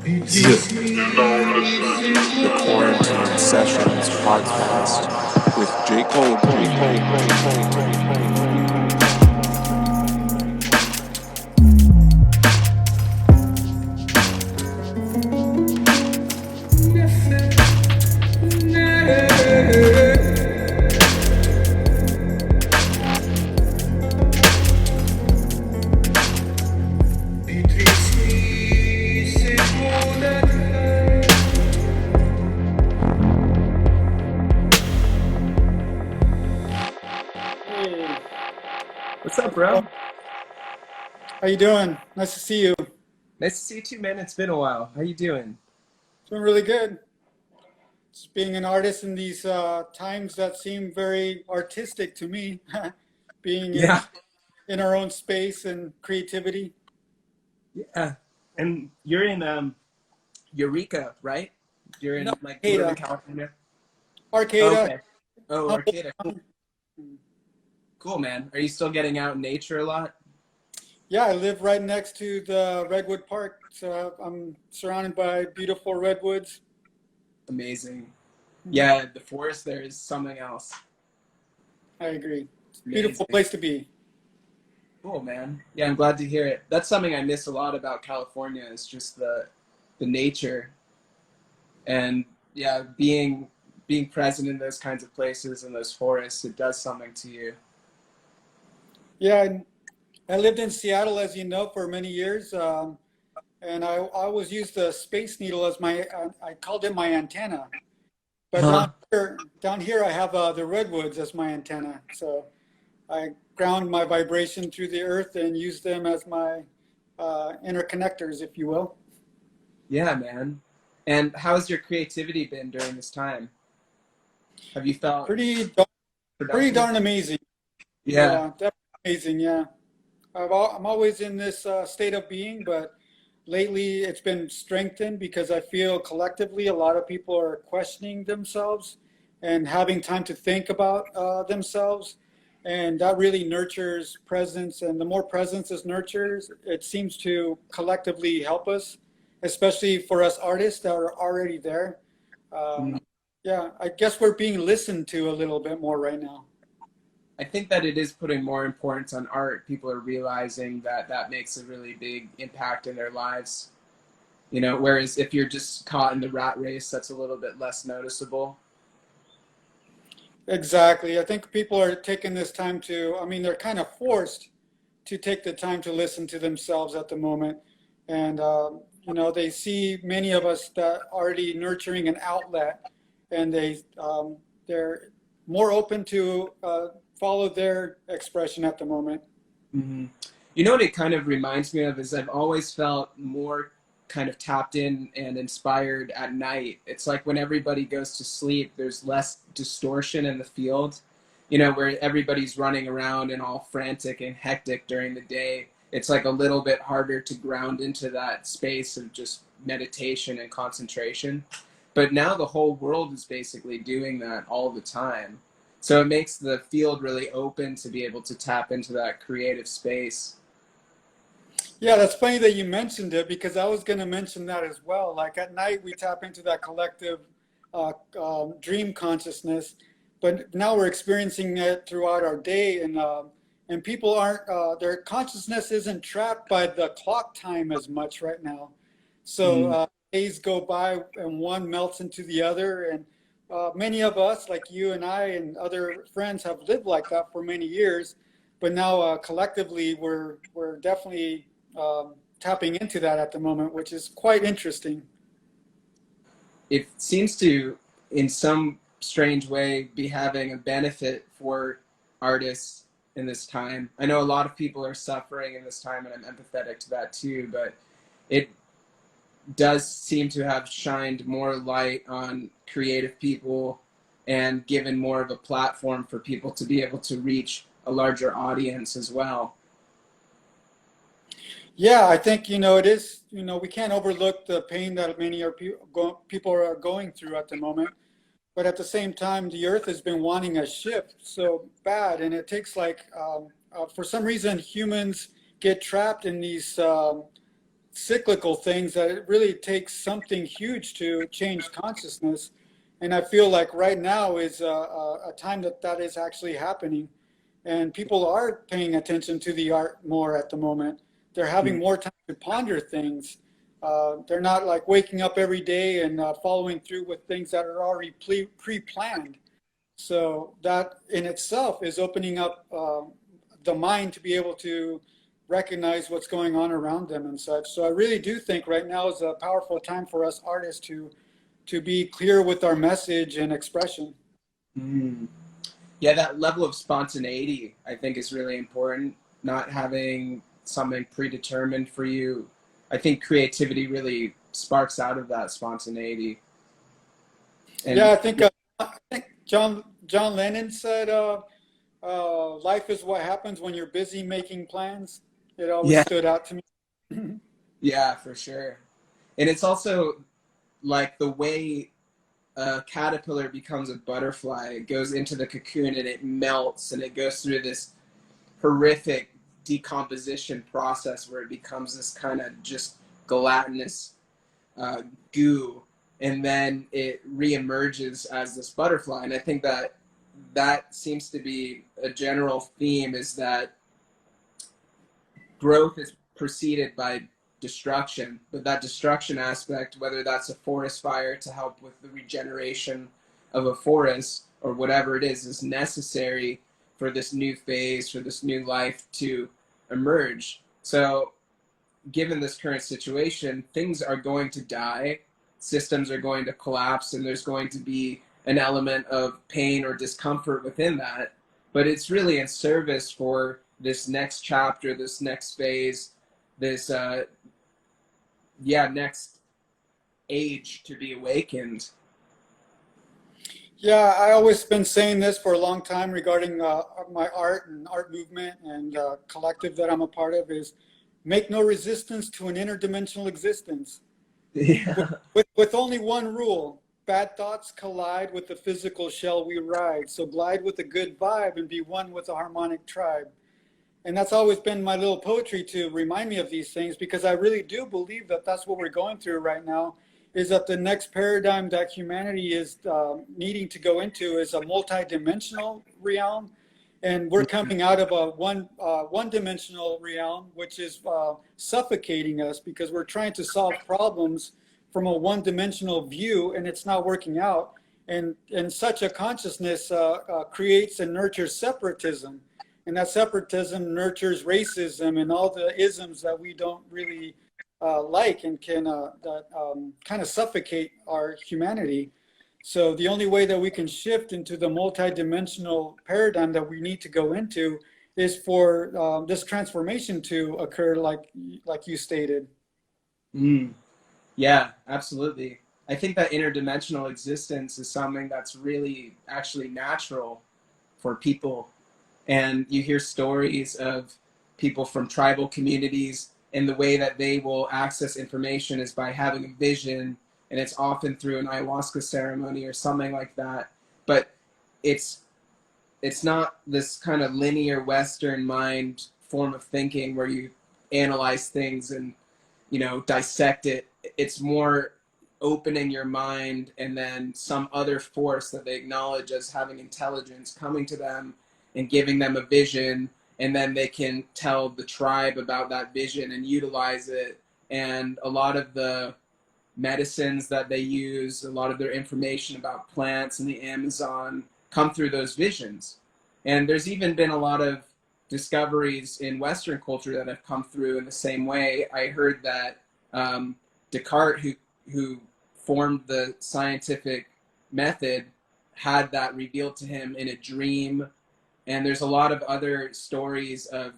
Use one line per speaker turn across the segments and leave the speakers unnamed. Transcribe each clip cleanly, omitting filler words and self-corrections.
The Quarantine Sessions podcast with J. Cole.
What's up, bro?
How you doing? Nice to see you.
Nice to see you too, man. It's been a while. How you doing?
Doing really good. Just being an artist in these times that seem very artistic to me, being
Yeah,
in our own space and creativity.
yeah. And you're in Eureka, right? You're
No,
in like Northern
Arcata.
California.
Arcata.
Okay. Oh,
Humboldt
Arcata. Cool,
County.
cool, man. Are you still getting out in nature a lot?
Yeah, I live right next to the Redwood Park, so I'm surrounded by beautiful redwoods.
Amazing.
Mhm.
Yeah, the forest there is something else.
I agree. It's a beautiful
Amazing.
place to be.
Cool, man. Yeah, I'm glad to hear it. That's something I miss a lot about California is just the nature and yeah, being present in those kinds of places and those forests. It does something to you.
Yeah, and I lived in Seattle, as you know, for many years. And I always used the Space Needle as I called it my antenna. But
Huh.
down here I have the redwoods as my antenna. So I ground my vibration through the earth and use them as my interconnectors, if you will.
Yeah, man. And how's your creativity been during this time? Have you felt
Pretty, dar- pretty
productive?
darn amazing.
Yeah.
Yeah, definitely amazing. Yeah, I'm always in this state of being, but lately it's been strengthened because I feel collectively a lot of people are questioning themselves and having time to think about themselves. And that really nurtures presence. And the more presence is nurtures, it seems to collectively help us, especially for us artists that are already there.
Mm.
Yeah, I guess we're being listened to a little bit more right now.
I think that it is putting more importance on art. People are realizing that that makes a really big impact in their lives. You know, whereas if you're just caught in the rat race, that's a little bit less noticeable.
Exactly. I think people are taking this time to, I mean, they're kind of forced to take the time to listen to themselves at the moment. And, they see many of us that already nurturing an outlet and they're more open to follow their expression at the moment.
Hmm. You know what it kind of reminds me of is I've always felt more kind of tapped in and inspired at night. It's like when everybody goes to sleep, there's less distortion in the field, you know, where everybody's running around and all frantic and hectic during the day. It's like a little bit harder to ground into that space of just meditation and concentration. But now the whole world is basically doing that all the time. So it makes the field really open to be able to tap into that creative space.
Yeah, that's funny that you mentioned it because I was going to mention that as well. Like at night, we tap into that collective dream consciousness, but now we're experiencing it throughout our day, and people aren't their consciousness isn't trapped by the clock time as much right now. So
Mm.
days go by and one melts into the other, and many of us, like you and I and other friends, have lived like that for many years. But now collectively, we're definitely tapping into that at the moment, which is quite interesting.
It seems to, in some strange way, be having a benefit for artists in this time. I know a lot of people are suffering in this time, and I'm empathetic to that too, but it does seem to have shined more light on creative people and given more of a platform for people to be able to reach a larger audience as well.
Yeah, I think it is. We can't overlook the pain that many people are going through at the moment. But at the same time, the Earth has been wanting a shift so bad, and it takes like for some reason humans get trapped in these cyclical things that it really takes something huge to change consciousness. And I feel like right now is a time that that is actually happening. And people are paying attention to the art more at the moment. They're having more time to ponder things. They're not like waking up every day and following through with things that are already pre-planned. So that in itself is opening up the mind to be able to recognize what's going on around them and such. So I really do think right now is a powerful time for us artists to be clear with our message and expression.
Mm. Yeah, that level of spontaneity, I think, is really important. Not having something predetermined for you. I think creativity really sparks out of that spontaneity.
Yeah,
And
I think John Lennon said, "Life is what happens when you're busy making plans." It always
yeah,
stood out to me.
yeah, for sure. And it's also like the way a caterpillar becomes a butterfly. It goes into the cocoon and it melts and it goes through this horrific decomposition process where it becomes this kind of just gelatinous uh, goo, and then it reemerges as this butterfly. And I think that that seems to be a general theme, is that growth is preceded by destruction, but that destruction aspect, whether that's a forest fire to help with the regeneration of a forest or whatever it is necessary for this new phase, for this new life to emerge. So given this current situation, things are going to die, systems are going to collapse, and there's going to be an element of pain or discomfort within that. But it's really in service for this next chapter, this next phase, this next age to be awakened.
Yeah, I always been saying this for a long time regarding my art and art movement and collective that I'm a part of is make no resistance to an interdimensional existence.
Yeah.
With only one rule, bad thoughts collide with the physical shell we ride. So glide with a good vibe and be one with a harmonic tribe. And that's always been my little poetry to remind me of these things, because I really do believe that that's what we're going through right now, is that the next paradigm that humanity is needing to go into is a multi-dimensional realm. And we're coming out of a one-dimensional realm, which is suffocating us because we're trying to solve problems from a one-dimensional view, and it's not working out. And such a consciousness creates and nurtures separatism. And that separatism nurtures racism and all the isms that we don't really like and can kind of suffocate our humanity. So the only way that we can shift into the multidimensional paradigm that we need to go into is for this transformation to occur, like you stated.
Mm. Yeah, absolutely. I think that interdimensional existence is something that's really actually natural for people. And you hear stories of people from tribal communities, and the way that they will access information is by having a vision, and it's often through an ayahuasca ceremony or something like that. But it's it's not this kind of linear Western mind form of thinking where you analyze things and dissect it. It's more opening your mind, and then some other force that they acknowledge as having intelligence coming to them and giving them a vision, and then they can tell the tribe about that vision and utilize it. And a lot of the medicines that they use, a lot of their information about plants in the Amazon come through those visions. And there's even been a lot of discoveries in Western culture that have come through in the same way. I heard that Descartes, who formed the scientific method, had that revealed to him in a dream. And there's a lot of other stories of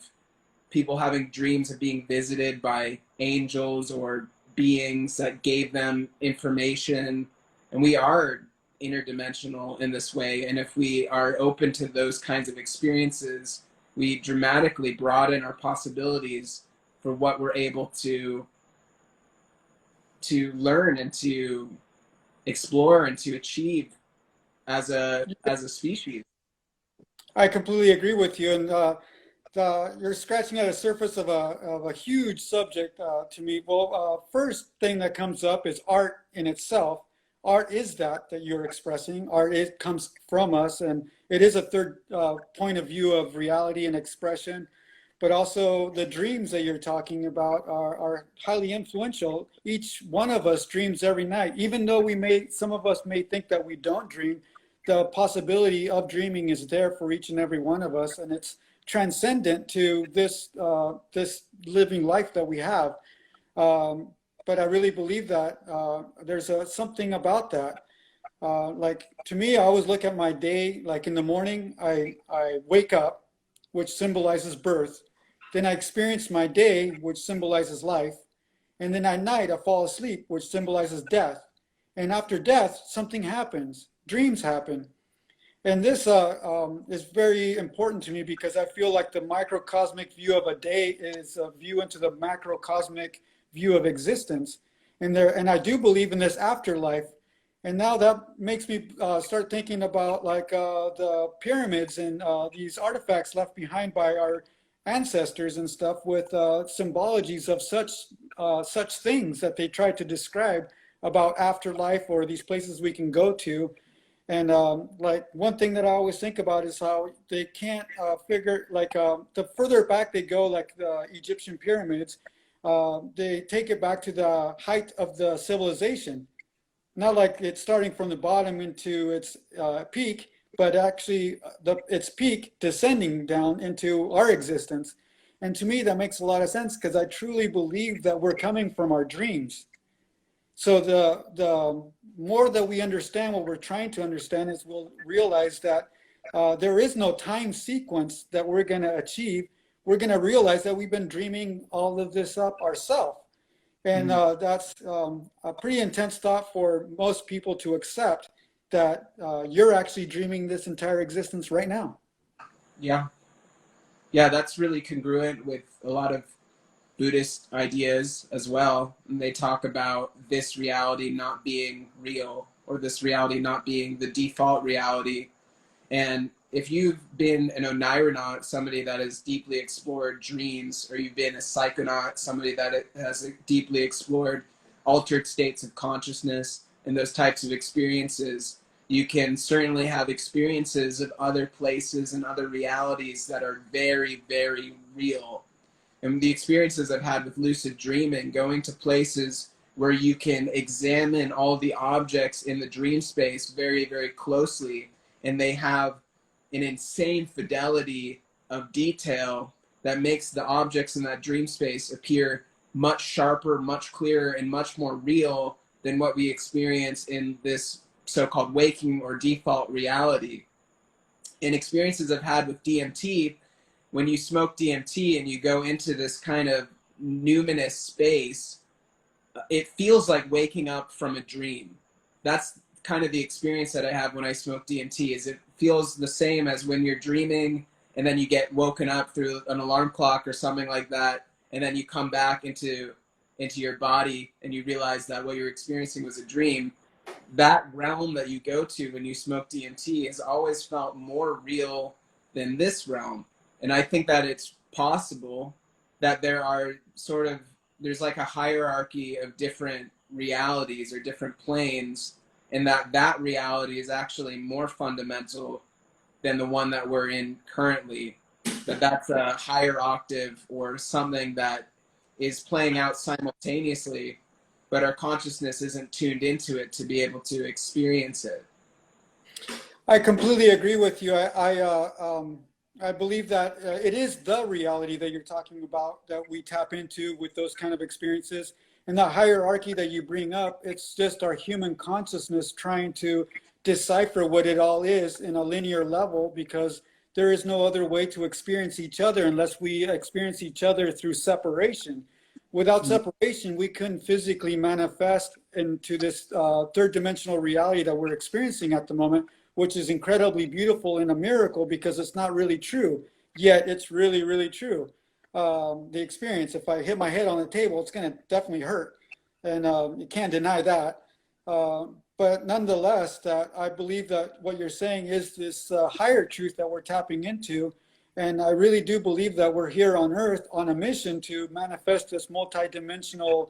people having dreams of being visited by angels or beings that gave them information. And we are interdimensional in this way. And if we are open to those kinds of experiences, we dramatically broaden our possibilities for what we're able to learn and to explore and to achieve as a species.
I completely agree with you. And You're scratching at the surface of a huge subject to me. Well, first thing that comes up is art in itself. Art is that you're expressing. Art, it comes from us, and it is a third point of view of reality and expression. But also the dreams that you're talking about are highly influential. Each one of us dreams every night, even though some of us may think that we don't dream. The possibility of dreaming is there for each and every one of us, and it's transcendent to this living life that we have. But I really believe that there's something about that. Like to me, I always look at my day, like in the morning, I wake up, which symbolizes birth. Then I experience my day, which symbolizes life. And then at night, I fall asleep, which symbolizes death. And after death, something happens. Dreams happen. And this is very important to me because I feel like the microcosmic view of a day is a view into the macrocosmic view of existence. And I do believe in this afterlife. And now that makes me start thinking about like the pyramids and these artifacts left behind by our ancestors and stuff with symbologies of such things that they try to describe about afterlife or these places we can go to. And like one thing that I always think about is how they can't figure, like the further back they go, like the Egyptian pyramids, they take it back to the height of the civilization. Not like it's starting from the bottom into its peak, but actually its peak descending down into our existence. And to me, that makes a lot of sense because I truly believe that we're coming from our dreams. So the more that we understand what we're trying to understand is we'll realize that there is no time sequence that we're going to achieve. We're going to realize that we've been dreaming all of this up ourselves. And that's a pretty intense thought for most people to accept that you're actually dreaming this entire existence right now.
Yeah. Yeah, that's really congruent with a lot of Buddhist ideas as well. And they talk about this reality not being real or this reality not being the default reality. And if you've been an oneironaut, somebody that has deeply explored dreams, or you've been a psychonaut, somebody that has deeply explored altered states of consciousness and those types of experiences, you can certainly have experiences of other places and other realities that are very, very real. And the experiences I've had with lucid dreaming, going to places where you can examine all the objects in the dream space very, very closely, and they have an insane fidelity of detail that makes the objects in that dream space appear much sharper, much clearer, and much more real than what we experience in this so-called waking or default reality. In experiences I've had with DMT, when you smoke DMT and you go into this kind of numinous space, it feels like waking up from a dream. That's kind of the experience that I have when I smoke DMT. Is it feels the same as when you're dreaming and then you get woken up through an alarm clock or something like that, and then you come back into your body and you realize that what you're experiencing was a dream. That realm that you go to when you smoke DMT has always felt more real than this realm. And I think that it's possible that there's like a hierarchy of different realities or different planes, and that reality is actually more fundamental than the one that we're in currently. That's a higher octave or something that is playing out simultaneously, but our consciousness isn't tuned into it to be able to experience it.
I completely agree with you. I believe that it is the reality that you're talking about that we tap into with those kind of experiences. And the hierarchy that you bring up, it's just our human consciousness trying to decipher what it all is in a linear level, because there is no other way to experience each other unless we experience each other through separation. Without separation, we couldn't physically manifest into this third dimensional reality that we're experiencing at the moment, which is incredibly beautiful and a miracle because it's not really true, yet it's really, really true. The experience, if I hit my head on the table, it's going to definitely hurt, and you can't deny that. But nonetheless, that I believe that what you're saying is this higher truth that we're tapping into, And I really do believe that we're here on Earth on a mission to manifest this multidimensional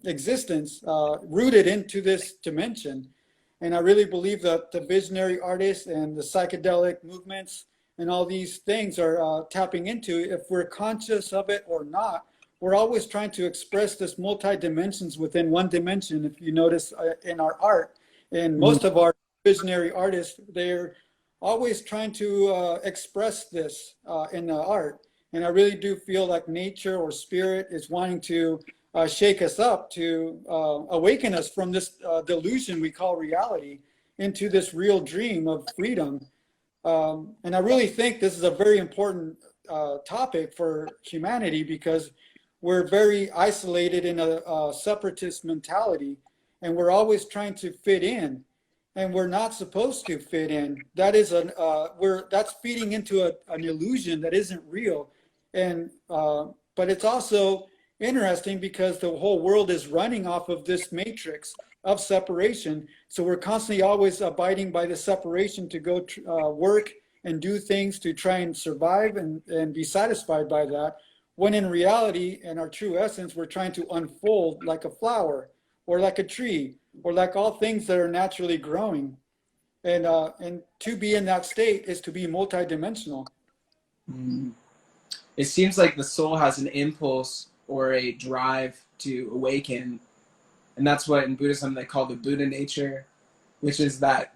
existence rooted into this dimension. And I really believe that the visionary artists and the psychedelic movements and all these things are tapping into, if we're conscious of it or not, we're always trying to express this multi-dimensions within one dimension. If you notice in our art, and most of our visionary artists, they're always trying to express this in the art. And I really do feel like nature or spirit is wanting to shake us up, to awaken us from this delusion we call reality into this real dream of freedom. And I really think this is a very important topic for humanity, because we're very isolated in a separatist mentality, and we're always trying to fit in, and we're not supposed to fit in. That is that's feeding into an illusion that isn't real. And but it's also interesting because the whole world is running off of this matrix of separation. So we're constantly always abiding by the separation to go work and do things to try and survive and be satisfied by that. When in reality, in our true essence, we're trying to unfold like a flower or like a tree or like all things that are naturally growing. And to be in that state is to be multidimensional.
It seems like the soul has an impulse or a drive to awaken. And that's what in Buddhism they call the Buddha nature, which is that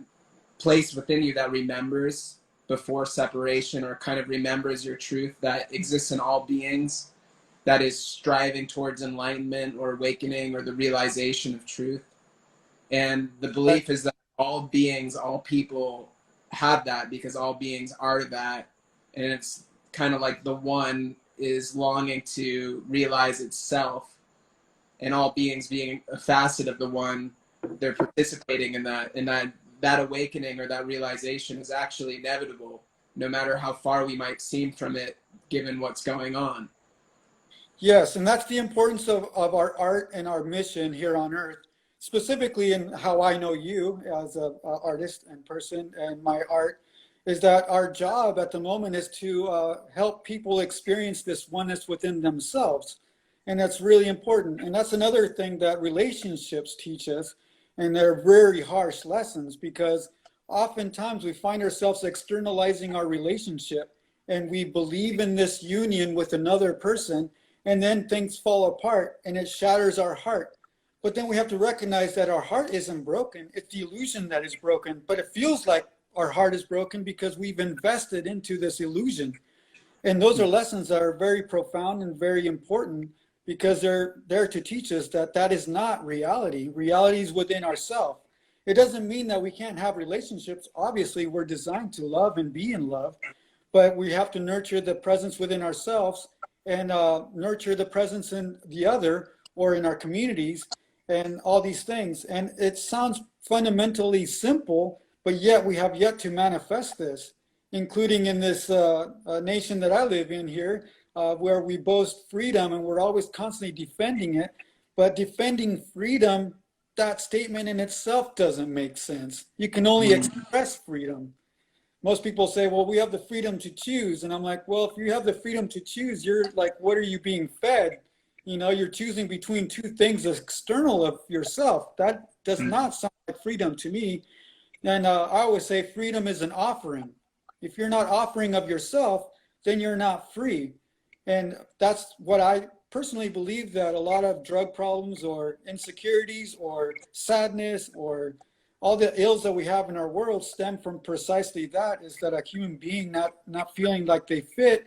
place within you that remembers before separation, or kind of remembers your truth that exists in all beings, that is striving towards enlightenment or awakening or the realization of truth. And the belief is that all beings, all people have that, because all beings are that. And it's kind of like the one is longing to realize itself, and all beings being a facet of the one, they're participating in that. And that awakening or that realization is actually inevitable, no matter how far we might seem from it, given what's going on.
Yes, and that's the importance of our art and our mission here on Earth, specifically in how I know you as an artist and person, and my art is that our job at the moment is to help people experience this oneness within themselves. And that's really important. And that's another thing that relationships teach us. And they're very harsh lessons, because oftentimes we find ourselves externalizing our relationship, and we believe in this union with another person, and then things fall apart and it shatters our heart. But then we have to recognize that our heart isn't broken. It's the illusion that is broken, but it feels like our heart is broken because we've invested into this illusion. And those are lessons that are very profound and very important, because they're there to teach us that that is not reality. Reality is within ourselves. It doesn't mean that we can't have relationships. Obviously, we're designed to love and be in love, but we have to nurture the presence within ourselves and nurture the presence in the other or in our communities and all these things. And it sounds fundamentally simple, but yet we have yet to manifest this, including in this nation that I live in here, where we boast freedom and we're always constantly defending it. But defending freedom, that statement in itself doesn't make sense. You can only express freedom. Most people say, well, we have the freedom to choose. And I'm like, well, if you have the freedom to choose, you're like, what are you being fed? You know, you're choosing between two things external of yourself. That does not sound like freedom to me. And I always say freedom is an offering. If you're not offering of yourself, then you're not free. And that's what I personally believe, that a lot of drug problems or insecurities or sadness or all the ills that we have in our world stem from precisely that, is that a human being not feeling like they fit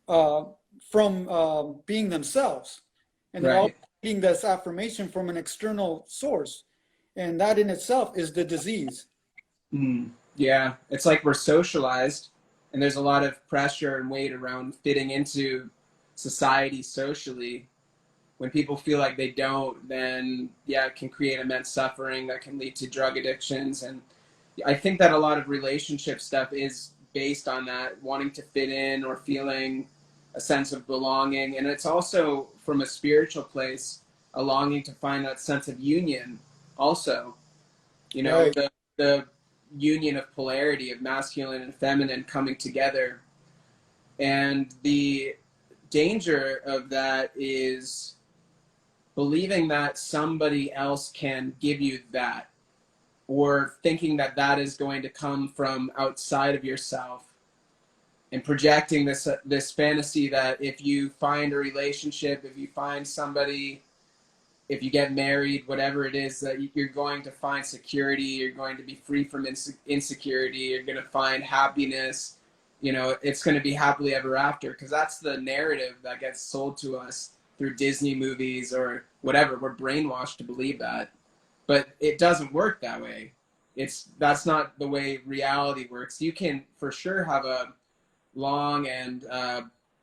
from being themselves. And they're all getting this affirmation from an external source. And that in itself is the disease.
Yeah, it's like we're socialized, and there's a lot of pressure and weight around fitting into society socially. When people feel like they don't, then yeah, it can create immense suffering that can lead to drug addictions. And I think that a lot of relationship stuff is based on that, wanting to fit in or feeling a sense of belonging. And it's also from a spiritual place, a longing to find that sense of union also. You know, the union of polarity, of masculine and feminine coming together. And the danger of that is believing that somebody else can give you that, or thinking that that is going to come from outside of yourself, and projecting this fantasy that if you find a relationship, if you find somebody, if you get married, whatever it is, that you're going to find security, you're going to be free from insecurity, you're going to find happiness, you know, it's going to be happily ever after, because that's the narrative that gets sold to us through Disney movies or whatever. We're brainwashed to believe that, but it doesn't work that way. That's not the way reality works. You can for sure have a long and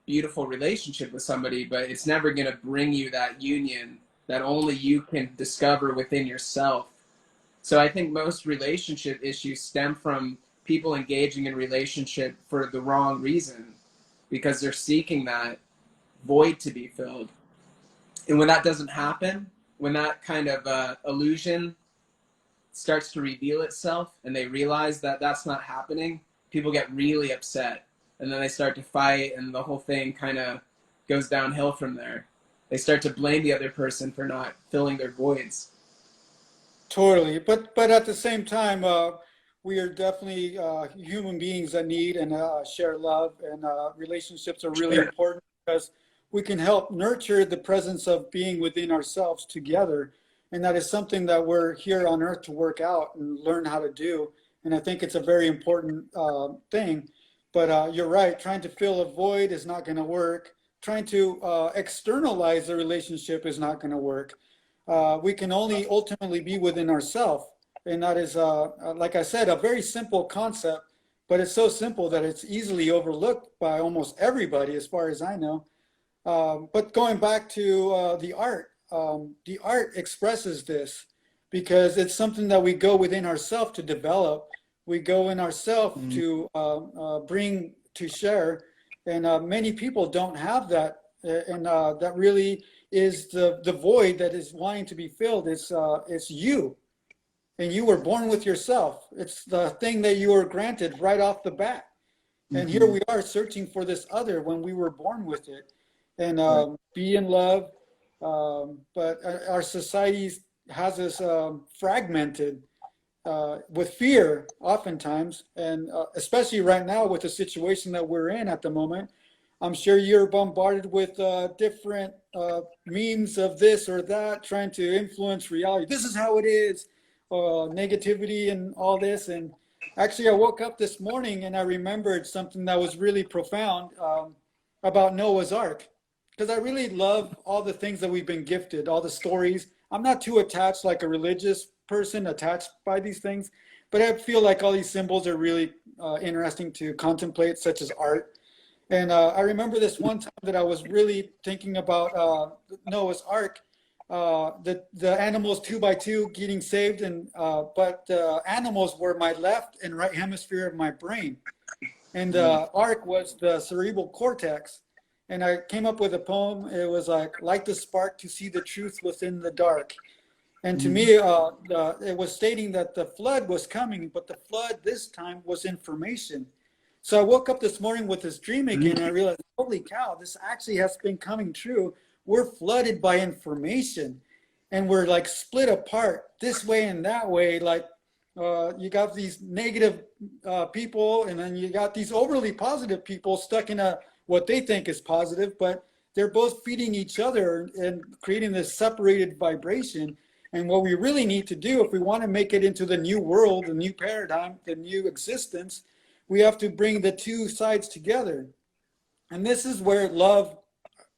beautiful relationship with somebody, but it's never going to bring you that union that only you can discover within yourself. So I think most relationship issues stem from people engaging in relationship for the wrong reason, because they're seeking that void to be filled. And when that doesn't happen, when that kind of illusion starts to reveal itself and they realize that that's not happening, people get really upset. And then they start to fight, and the whole thing kind of goes downhill from there. They start to blame the other person for not filling their voids.
Totally, but at the same time, we are definitely human beings that need and share love, and relationships are really important because we can help nurture the presence of being within ourselves together, and that is something that we're here on Earth to work out and learn how to do. And I think it's a very important thing. But you're right, trying to fill a void is not going to work. Trying to externalize the relationship is not going to work. We can only ultimately be within ourselves. And that is, like I said, a very simple concept, but it's so simple that it's easily overlooked by almost everybody, as far as I know. But going back to the art expresses this because it's something that we go within ourselves to develop. We go in ourselves to bring to share, and many people don't have that, and that really is the void that is wanting to be filled. It's you, and you were born with yourself. It's the thing that you were granted right off the bat, and here we are searching for this other when we were born with it, and be in love. But our society has us fragmented. With fear oftentimes, and especially right now with the situation that we're in at the moment. I'm sure you're bombarded with different memes of this or that, trying to influence reality. This is how it is, negativity and all this. And actually I woke up this morning and I remembered something that was really profound about Noah's Ark, because I really love all the things that we've been gifted, all the stories. I'm not too attached like a religious person attached by these things, but I feel like all these symbols are really interesting to contemplate, such as art. And I remember this one time that I was really thinking about Noah's Ark, the animals 2 by 2 getting saved, and but the animals were my left and right hemisphere of my brain, and the ark was the cerebral cortex. And I came up with a poem. It was like the spark to see the truth within the dark. And to me, it was stating that the flood was coming, but the flood this time was information. So I woke up this morning with this dream again, and I realized, holy cow, this actually has been coming true. We're flooded by information, and we're like split apart this way and that way. Like you got these negative people, and then you got these overly positive people stuck in what they think is positive, but they're both feeding each other and creating this separated vibration. And what we really need to do, if we want to make it into the new world, the new paradigm, the new existence, we have to bring the two sides together. And this is where love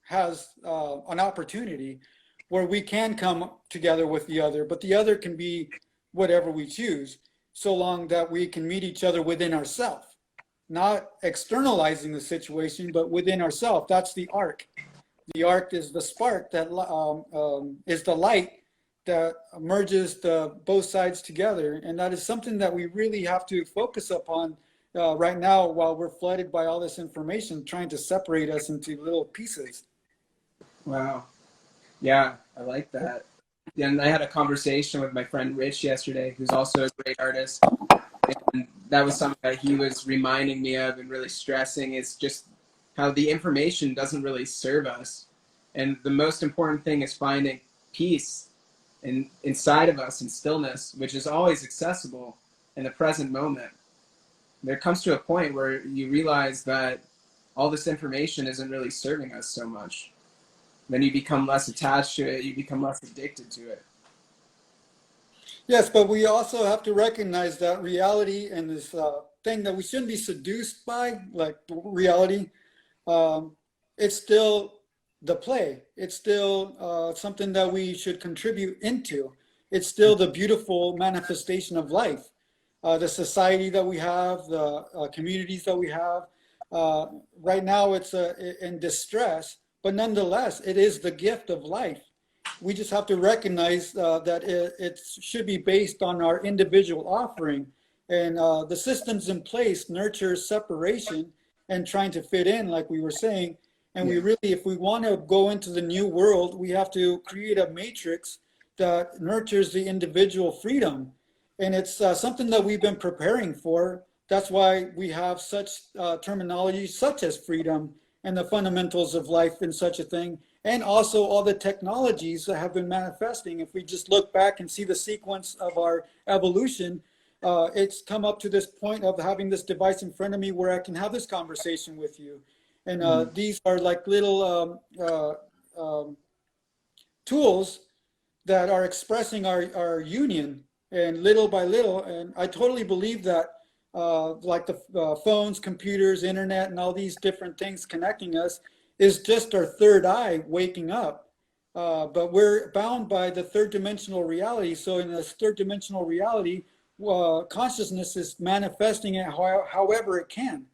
has an opportunity, where we can come together with the other, but the other can be whatever we choose, so long that we can meet each other within ourselves, not externalizing the situation, but within ourselves. That's the arc. The arc is the spark that is the light that merges both sides together. And that is something that we really have to focus upon right now, while we're flooded by all this information trying to separate us into little pieces.
Wow. Yeah, I like that. Yeah, and I had a conversation with my friend Rich yesterday, who's also a great artist. And that was something that he was reminding me of and really stressing. It's just how the information doesn't really serve us. And the most important thing is finding peace inside of us and stillness, which is always accessible in the present moment. There comes to a point where you realize that all this information isn't really serving us so much. Then you become less attached to it, you become less addicted to it.
Yes, but we also have to recognize that reality and this thing that we shouldn't be seduced by, like reality, it's still the play. It's still something that we should contribute into. It's still the beautiful manifestation of life. The society that we have, the communities that we have. Right now it's in distress, but nonetheless, it is the gift of life. We just have to recognize that it should be based on our individual offering. And the systems in place nurture separation and trying to fit in, like we were saying. And we really, if we want to go into the new world, we have to create a matrix that nurtures the individual freedom. And it's something that we've been preparing for. That's why we have such terminology such as freedom and the fundamentals of life and such a thing. And also all the technologies that have been manifesting. If we just look back and see the sequence of our evolution, it's come up to this point of having this device in front of me where I can have this conversation with you. And these are like little tools that are expressing our union, and little by little. And I totally believe that like the phones, computers, internet, and all these different things connecting us is just our third eye waking up. But we're bound by the third dimensional reality. So in this third dimensional reality, consciousness is manifesting it however it can.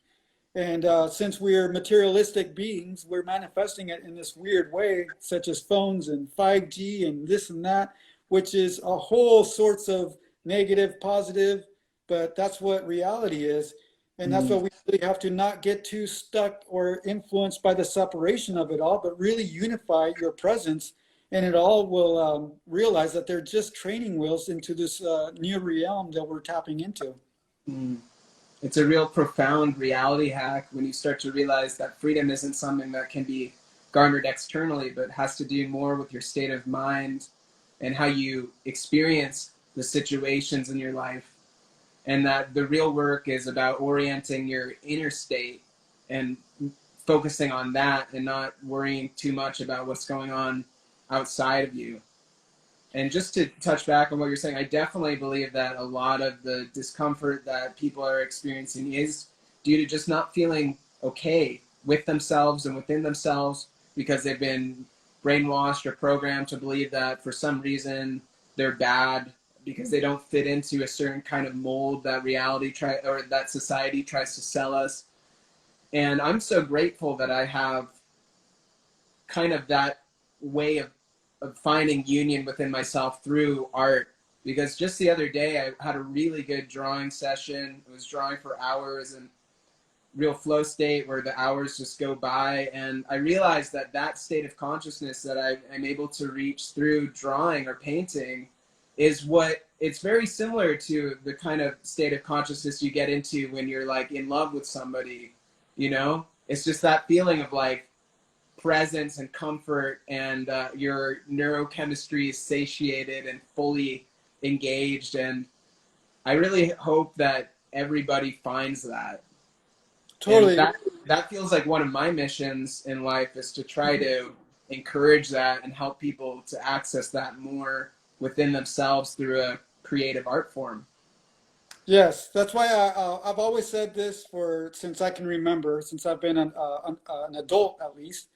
And since we're materialistic beings, we're manifesting it in this weird way, such as phones and 5G and this and that, which is a whole sorts of negative, positive, but that's what reality is. And that's what we really have to not get too stuck or influenced by the separation of it all, but really unify your presence. And it all will realize that they're just training wheels into this new realm that we're tapping into.
It's a real profound reality hack when you start to realize that freedom isn't something that can be garnered externally, but has to do more with your state of mind and how you experience the situations in your life. And that the real work is about orienting your inner state and focusing on that and not worrying too much about what's going on outside of you. And just to touch back on what you're saying, I definitely believe that a lot of the discomfort that people are experiencing is due to just not feeling okay with themselves and within themselves because they've been brainwashed or programmed to believe that for some reason they're bad because they don't fit into a certain kind of mold that that society tries to sell us. And I'm so grateful that I have kind of that way of finding union within myself through art. Because just the other day I had a really good drawing session. I was drawing for hours and real flow state where the hours just go by. And I realized that that state of consciousness that I'm able to reach through drawing or painting is it's very similar to the kind of state of consciousness you get into when you're like in love with somebody, you know? It's just that feeling of like presence and comfort, and your neurochemistry is satiated and fully engaged. And I really hope that everybody finds that.
Totally.
And that feels like one of my missions in life is to try to encourage that and help people to access that more within themselves through a creative art form.
Yes, that's why I've always said this since I can remember, since I've been an adult at least,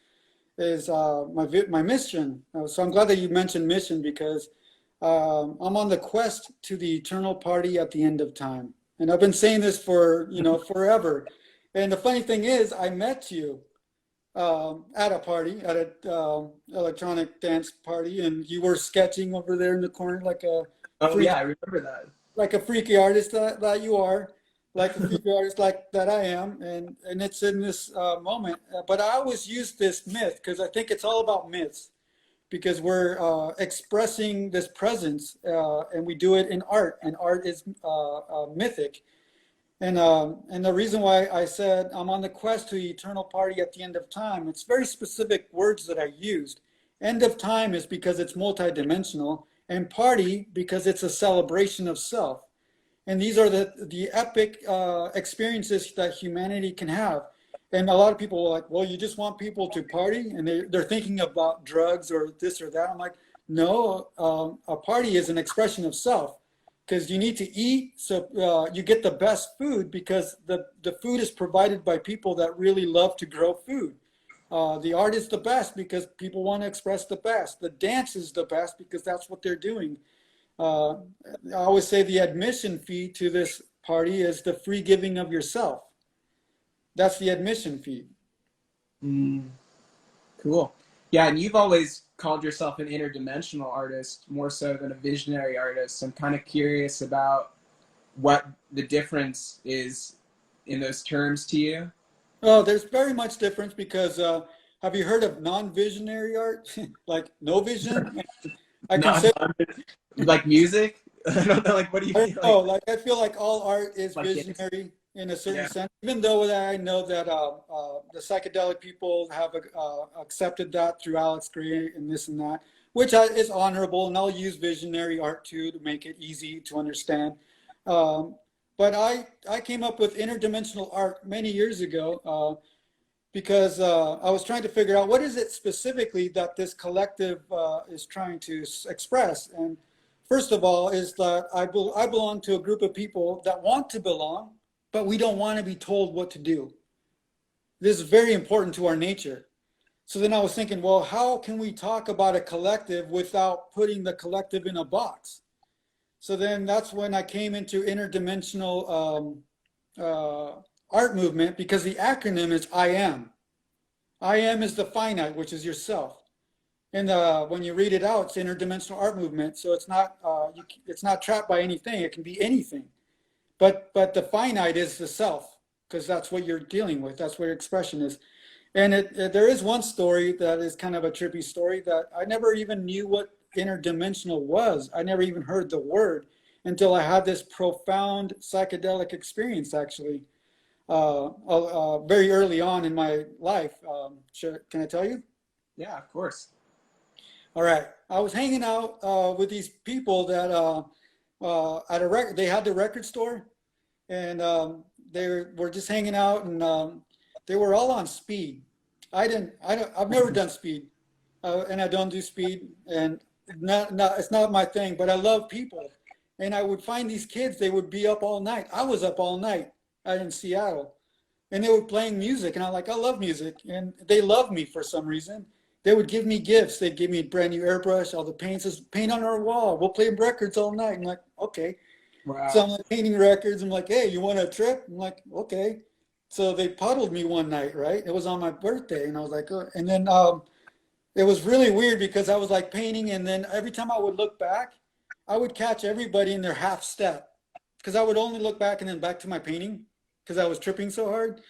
is my mission. So I'm glad that you mentioned mission because I'm on the quest to the eternal party at the end of time. And I've been saying this for, forever. And the funny thing is, I met you at a party, at an electronic dance party, and you were sketching over there in the corner like a freak,
Yeah, I remember that.
like a freaky artist that you are, like a freaky artist like that I am, and it's in this moment. But I always use this myth because I think it's all about myths, because we're expressing this presence, and we do it in art, and art is mythic. And the reason why I said I'm on the quest to the eternal party at the end of time, it's very specific words that I used. End of time is because it's multidimensional, and party because it's a celebration of self. And these are the epic experiences that humanity can have. And a lot of people are like, well, you just want people to party, and they're thinking about drugs or this or that. I'm like, no, a party is an expression of self, because you need to eat, so you get the best food, because the food is provided by people that really love to grow food. The art is the best because people want to express the best. The dance is the best because that's what they're doing. I always say the admission fee to this party is the free giving of yourself. That's the admission fee.
Cool. Yeah, and you've always called yourself an interdimensional artist more so than a visionary artist. I'm kind of curious about what the difference is in those terms to you.
Oh, there's very much difference because have you heard of non-visionary art? Like no vision? I
Not
consider
like music. I don't know. Like, what do you feel
oh,
like?
like I feel like all art is
Like
visionary in a certain
Yeah.
sense. Even though that I know that the psychedelic people have accepted that through Alex Gray and this and that, which is honorable, and I'll use visionary art too to make it easy to understand. But I came up with interdimensional art many years ago because I was trying to figure out what is it specifically that this collective is trying to express. And first of all, is that I belong to a group of people that want to belong, but we don't want to be told what to do. This is very important to our nature. So then I was thinking, well, how can we talk about a collective without putting the collective in a box? So then that's when I came into interdimensional art movement, because the acronym is I.AM. I.AM is the finite, which is yourself. And when you read it out, it's interdimensional art movement. So it's not trapped by anything. It can be anything. But the finite is the self, because that's what you're dealing with. That's what your expression is. And there is one story that is kind of a trippy story that I never even knew what interdimensional was. I never even heard the word until I had this profound psychedelic experience, actually, very early on in my life. Can I tell you?
Yeah, of course.
All right. I was hanging out with these people that at a record, they had the record store, and they were just hanging out, and they were all on speed. I've never done speed, and I don't do speed, and it's not my thing, but I love people. And I would find these kids, they would be up all night. I was up all night out in Seattle, and they were playing music, and I'm like, I love music, and they love me for some reason. They would give me gifts. They'd give me a brand new airbrush, all the paints, just paint on our wall. We'll play records all night. I'm like, okay.
Wow.
So I'm like painting records. I'm like, hey, you want a trip? I'm like, okay. So they puddled me one night, right? It was on my birthday, and I was like, and then it was really weird because I was like painting, and then every time I would look back, I would catch everybody in their half step, because I would only look back and then back to my painting because I was tripping so hard.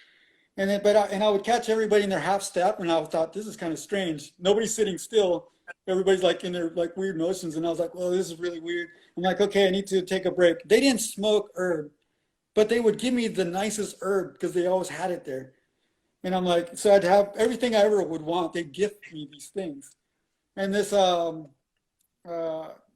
And then, I would catch everybody in their half step, and I thought, this is kind of strange. Nobody's sitting still. Everybody's like in their like weird motions, and I was like, well, this is really weird. I'm like, okay, I need to take a break. They didn't smoke herb, but they would give me the nicest herb because they always had it there. And I'm like, so I'd have everything I ever would want. They'd gift me these things. And this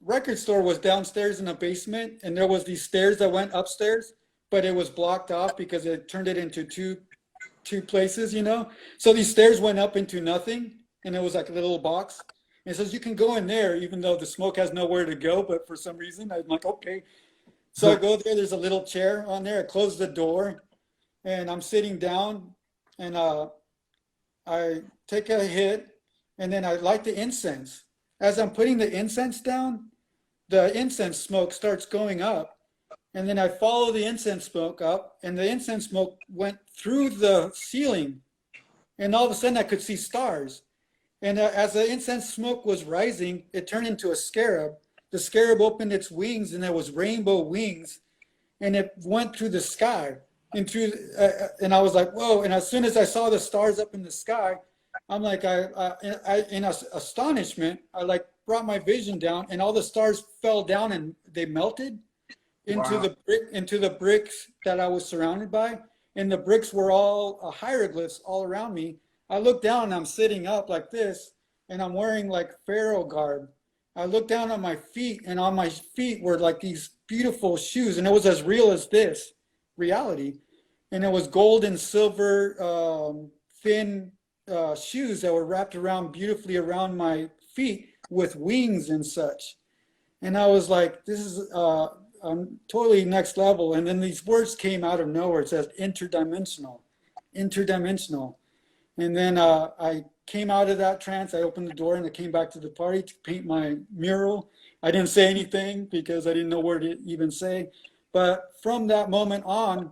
record store was downstairs in a basement, and there was these stairs that went upstairs, but it was blocked off because it turned it into two places, you know? So these stairs went up into nothing, and it was like a little box. And it says you can go in there even though the smoke has nowhere to go, but for some reason I'm like, okay. So I go there, there's a little chair on there. I close the door, and I'm sitting down, and I take a hit, and then I light the incense. As I'm putting the incense down, the incense smoke starts going up, and then I follow the incense smoke up, and the incense smoke went through the ceiling, and all of a sudden I could see stars. And as the incense smoke was rising, it turned into a scarab. The scarab opened its wings, and there was rainbow wings, and it went through the sky. And I was like, whoa. And as soon as I saw the stars up in the sky, I'm like, in astonishment, I like brought my vision down, and all the stars fell down and they melted. into
Wow.
the bricks that I was surrounded by, and the bricks were all hieroglyphs all around me. I looked down, and I'm sitting up like this, and I'm wearing like pharaoh garb. I looked down on my feet, and on my feet were like these beautiful shoes, and it was as real as this reality, and it was gold and silver, thin shoes that were wrapped around beautifully around my feet with wings and such. And I was like, this is totally next level. And then these words came out of nowhere. It says interdimensional, interdimensional. And then I came out of that trance. I opened the door and I came back to the party to paint my mural. I didn't say anything because I didn't know where to even say. But from that moment on,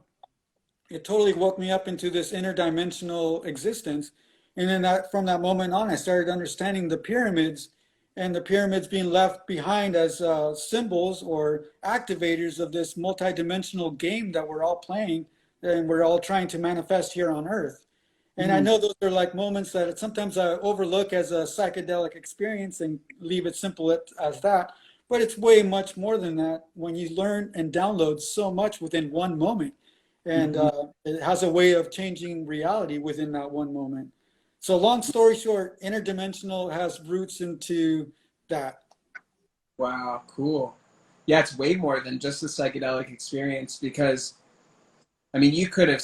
it totally woke me up into this interdimensional existence. And then from that moment on, I started understanding the pyramids, and the pyramids being left behind as symbols or activators of this multidimensional game that we're all playing and we're all trying to manifest here on Earth. And I know those are like moments that sometimes I overlook as a psychedelic experience and leave it simple as that. But it's way much more than that when you learn and download so much within one moment. And it has a way of changing reality within that one moment. So long story short, interdimensional has roots into that.
Wow, cool. Yeah, it's way more than just a psychedelic experience because, I mean, you could have,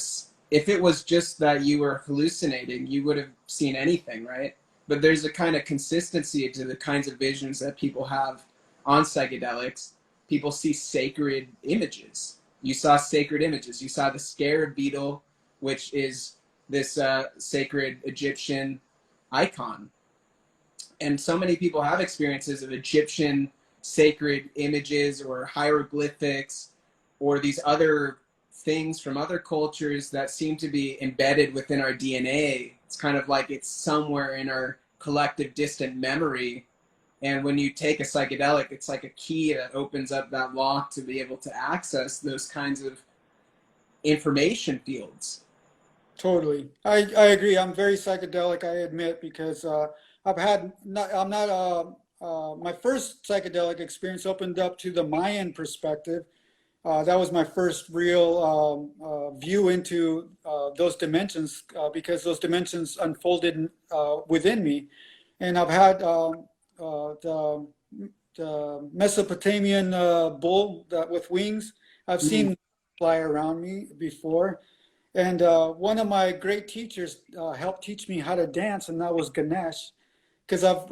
if it was just that you were hallucinating, you would have seen anything, right? But there's a kind of consistency to the kinds of visions that people have on psychedelics. People see sacred images. You saw sacred images. You saw the scarab beetle, which is this sacred Egyptian icon. And so many people have experiences of Egyptian sacred images or hieroglyphics or these other things from other cultures that seem to be embedded within our DNA. It's kind of like it's somewhere in our collective distant memory. And when you take a psychedelic, it's like a key that opens up that lock to be able to access those kinds of information fields.
Totally. I agree. I'm very psychedelic, I admit, because my first psychedelic experience opened up to the Mayan perspective. That was my first real view into those dimensions because those dimensions unfolded within me. And I've had the Mesopotamian bull with wings. I've seen fly around me before. And one of my great teachers helped teach me how to dance, and that was Ganesh, because I've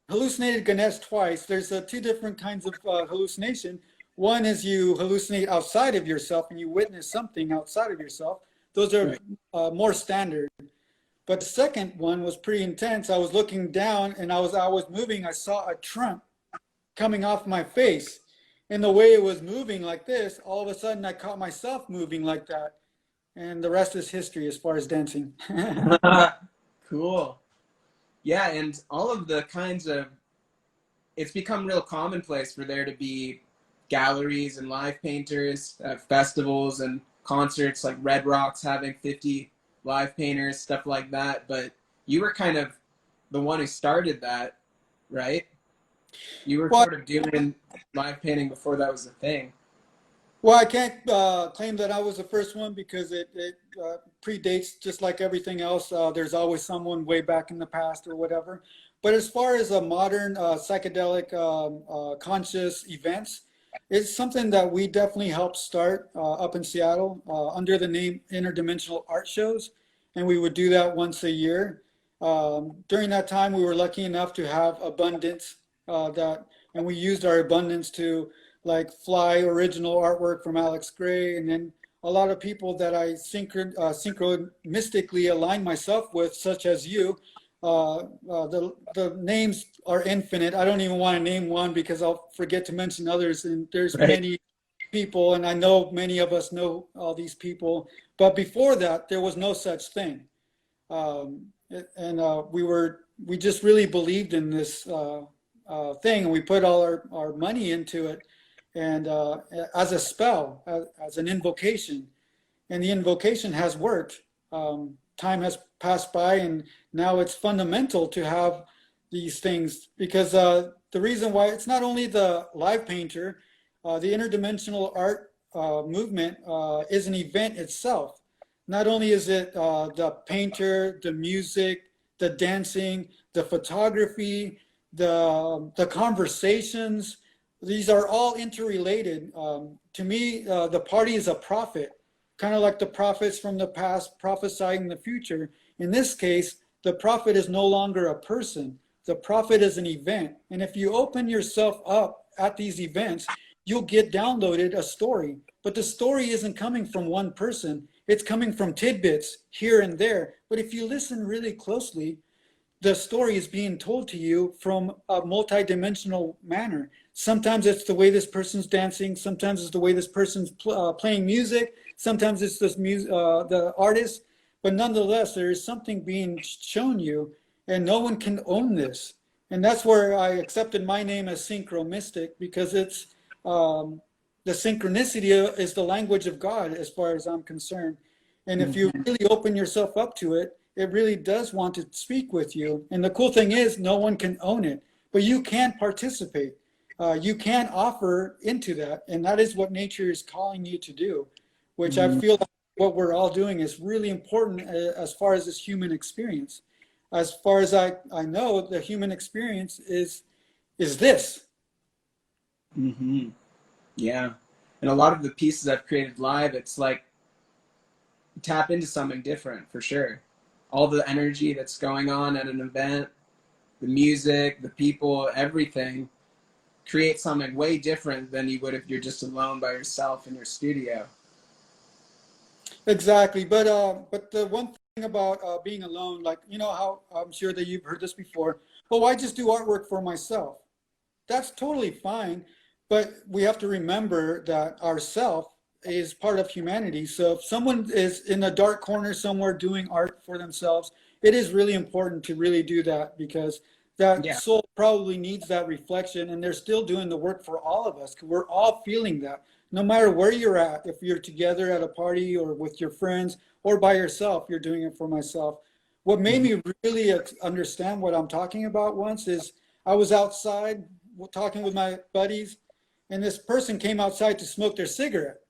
hallucinated Ganesh twice. There's two different kinds of hallucination. One is you hallucinate outside of yourself and you witness something outside of yourself. Those are more standard. But the second one was pretty intense. I was looking down and I was moving. I saw a trunk coming off my face. And the way it was moving like this, all of a sudden I caught myself moving like that. And the rest is history as far as dancing.
Cool. Yeah, and all of the kinds of, it's become real commonplace for there to be galleries and live painters at festivals and concerts, like Red Rocks having 50 live painters, stuff like that. But you were kind of the one who started that, right? You were
Well,
sort of doing live painting before that was a thing.
Well, I can't claim that I was the first one because it predates just like everything else. There's always someone way back in the past or whatever. But as far as a modern psychedelic conscious events, it's something that we definitely helped start up in Seattle under the name Interdimensional Art Shows. And we would do that once a year. During that time, we were lucky enough to have abundance and we used our abundance to like fly original artwork from Alex Gray, and then a lot of people that I synchromystically align myself with, such as you. The names are infinite. I don't even want to name one because I'll forget to mention others, and there's many people, and I know many of us know all these people. But before that, there was no such thing, we just really believed in this thing, and we put all our money into it. And as a spell, as an invocation, and the invocation has worked. Time has passed by, and now it's fundamental to have these things because the reason why it's not only the live painter, The Interdimensional Art Movement is an event itself. Not only is it the painter, the music, the dancing, the photography, the conversations, these are all interrelated. To me, the party is a prophet, kind of like the prophets from the past prophesying the future. In this case, the prophet is no longer a person. The prophet is an event. And if you open yourself up at these events, you'll get downloaded a story. But the story isn't coming from one person. It's coming from tidbits here and there. But if you listen really closely, the story is being told to you from a multidimensional manner. Sometimes it's the way this person's dancing. Sometimes it's the way this person's playing music. Sometimes it's this the artist. But nonetheless, there is something being shown you, and no one can own this. And that's where I accepted my name as synchromystic, because it's the synchronicity is the language of God as far as I'm concerned. And if you really open yourself up to it, it really does want to speak with you. And the cool thing is, no one can own it, but you can participate. You can offer into that. And that is what nature is calling you to do, which I feel like what we're all doing is really important as far as this human experience. As far as I know, the human experience is this.
Mm-hmm. Yeah. And a lot of the pieces I've created live, it's like tap into something different for sure. All the energy that's going on at an event, the music, the people, everything, create something way different than you would if you're just alone by yourself in your studio.
Exactly. But the one thing about being alone, like, you know how I'm sure that you've heard this before, well, why just do artwork for myself? That's totally fine. But we have to remember that ourself is part of humanity. So if someone is in a dark corner somewhere doing art for themselves, it is really important to really do that, because that soul probably needs that reflection, and they're still doing the work for all of us. We're all feeling that, no matter where you're at. If you're together at a party or with your friends or by yourself, you're doing it for myself. What made me really understand what I'm talking about once is I was outside talking with my buddies, and this person came outside to smoke their cigarette.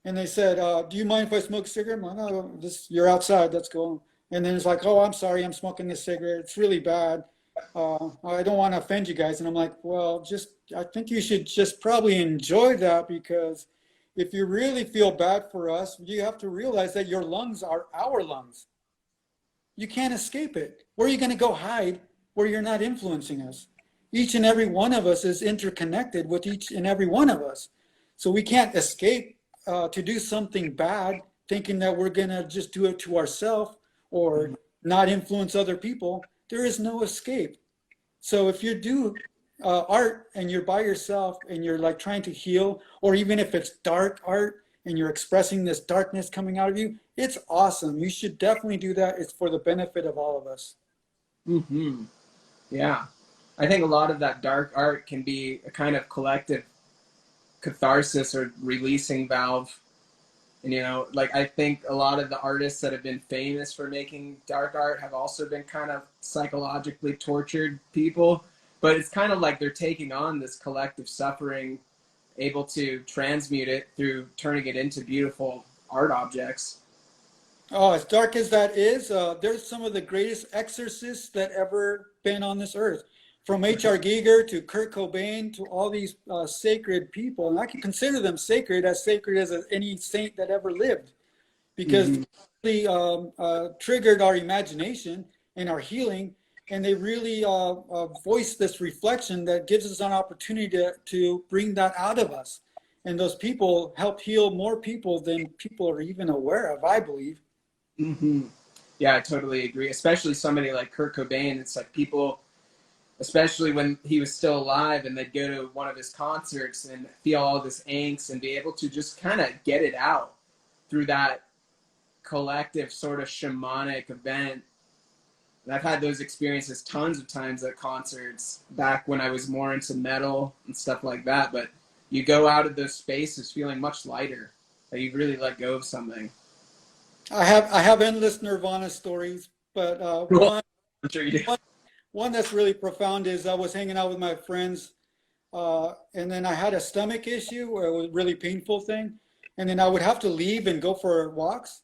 And they said, do you mind if I smoke a cigarette? I'm like, no, you're outside, let's go. And then it's like, oh, I'm sorry, I'm smoking this cigarette. It's really bad. I don't want to offend you guys. And I'm like, well, I think you should just probably enjoy that, because if you really feel bad for us, you have to realize that your lungs are our lungs. You can't escape it. Where are you going to go hide where you're not influencing us? Each and every one of us is interconnected with each and every one of us. So we can't escape to do something bad, thinking that we're going to just do it to ourselves or not influence other people. There is no escape. So if you do art and you're by yourself and you're like trying to heal, or even if it's dark art and you're expressing this darkness coming out of you, it's awesome. You should definitely do that. It's for the benefit of all of us.
Mm-hmm. Yeah. I think a lot of that dark art can be a kind of collective catharsis or releasing valve. And, you know, like I think a lot of the artists that have been famous for making dark art have also been kind of psychologically tortured people. But it's kind of like they're taking on this collective suffering, able to transmute it through turning it into beautiful art objects.
Oh, as dark as that is, there's some of the greatest exorcists that ever been on this earth. From H.R. Giger to Kurt Cobain to all these sacred people. And I can consider them sacred as any saint that ever lived, because they triggered our imagination and our healing. And they really voice this reflection that gives us an opportunity to bring that out of us. And those people help heal more people than people are even aware of, I believe.
Mm-hmm. Yeah, I totally agree. Especially somebody like Kurt Cobain. It's like people, especially when he was still alive, and they'd go to one of his concerts and feel all this angst and be able to just kind of get it out through that collective sort of shamanic event. And I've had those experiences tons of times at concerts back when I was more into metal and stuff like that. But you go out of those spaces feeling much lighter, that you really let go of something.
I have endless Nirvana stories, but
Cool. I'm sure you do.
one that's really profound is I was hanging out with my friends And then I had a stomach issue where it was a really painful thing. And then I would have to leave and go for walks.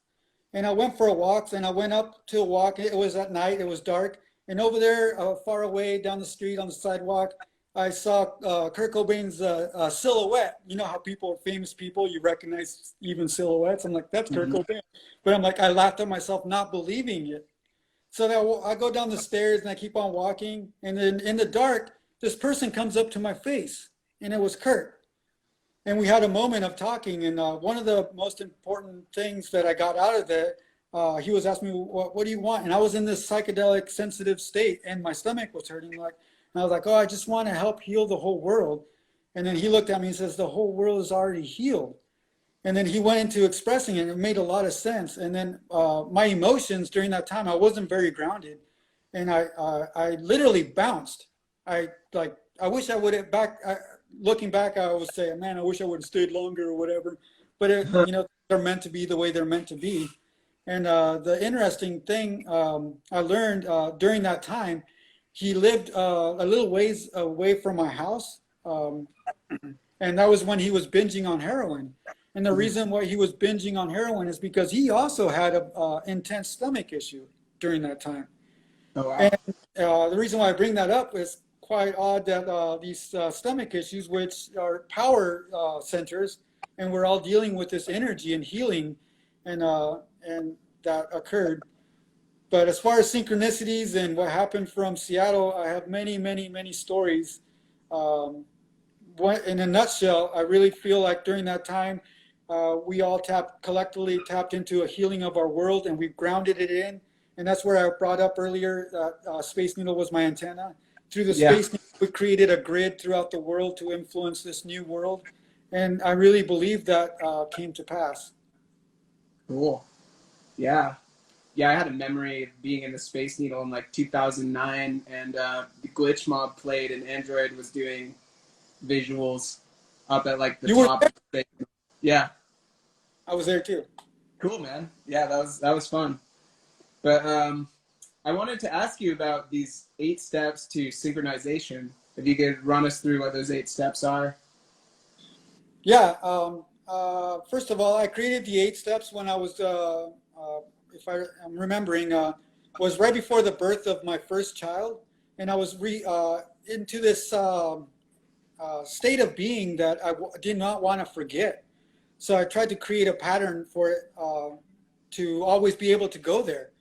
And I went for a walk, and I went up to a walk. It was at night, it was dark. And over there, far away down the street on the sidewalk, I saw Kurt Cobain's silhouette. You know how people, famous people, you recognize even silhouettes. I'm like, that's Kurt Cobain. But I'm like, I laughed at myself not believing it. So now I go down the stairs and I keep on walking. And then in the dark, this person comes up to my face, and it was Kurt. And we had a moment of talking. And one of the most important things that I got out of it, he was asking me, what do you want? And I was in this psychedelic sensitive state, and my stomach was hurting. And I was like, oh, I just want to help heal the whole world. And then he looked at me and says, the whole world is already healed. And then he went into expressing it, and it made a lot of sense. And then my emotions during that time, I wasn't very grounded. And I literally bounced. I wish I would have looking back, I would say, man, I wish I would have stayed longer or whatever. But they're meant to be the way they're meant to be. And the interesting thing I learned during that time, he lived a little ways away from my house. And that was when he was binging on heroin. And the reason why he was binging on heroin is because he also had an intense stomach issue during that time. Oh, wow. And the reason why I bring that up is quite odd that these stomach issues, which are power centers, and we're all dealing with this energy and healing, and that occurred. But as far as synchronicities and what happened from Seattle, I have many, many, many stories. In a nutshell, I really feel like during that time, we all collectively tapped into a healing of our world, and we grounded it in. And that's where I brought up earlier that Space Needle was my antenna. Through the Space Needle, we created a grid throughout the world to influence this new world. And I really believe that came to pass.
Cool. Yeah. Yeah, I had a memory of being in the Space Needle in like 2009, and the Glitch Mob played, and Android was doing visuals up at like the top of the stage. Yeah.
I was there too.
Cool, man. Yeah, that was fun. But I wanted to ask you about these 8 steps to synchronization. If you could run us through what those 8 steps are.
Yeah. First of all, I created the 8 steps when I was, if I'm remembering, was right before the birth of my first child. And I was into this state of being that I did not want to forget. So I tried to create a pattern for it to always be able to go there.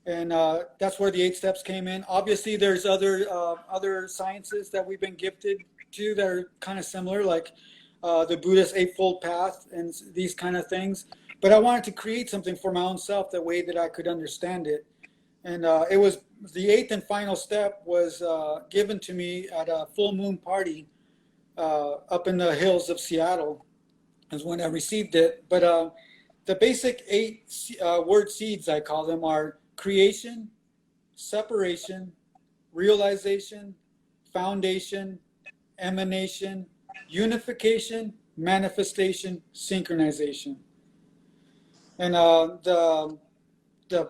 And that's where the 8 steps came in. Obviously, there's other sciences that we've been gifted to that are kind of similar, like the Buddhist Eightfold Path and these kind of things. But I wanted to create something for my own self, the way that I could understand it. And it was the 8th and final step was given to me at a full moon party up in the hills of Seattle, is when I received it. But the basic 8 word seeds, I call them, are creation, separation, realization, foundation, emanation, unification, manifestation, synchronization. And the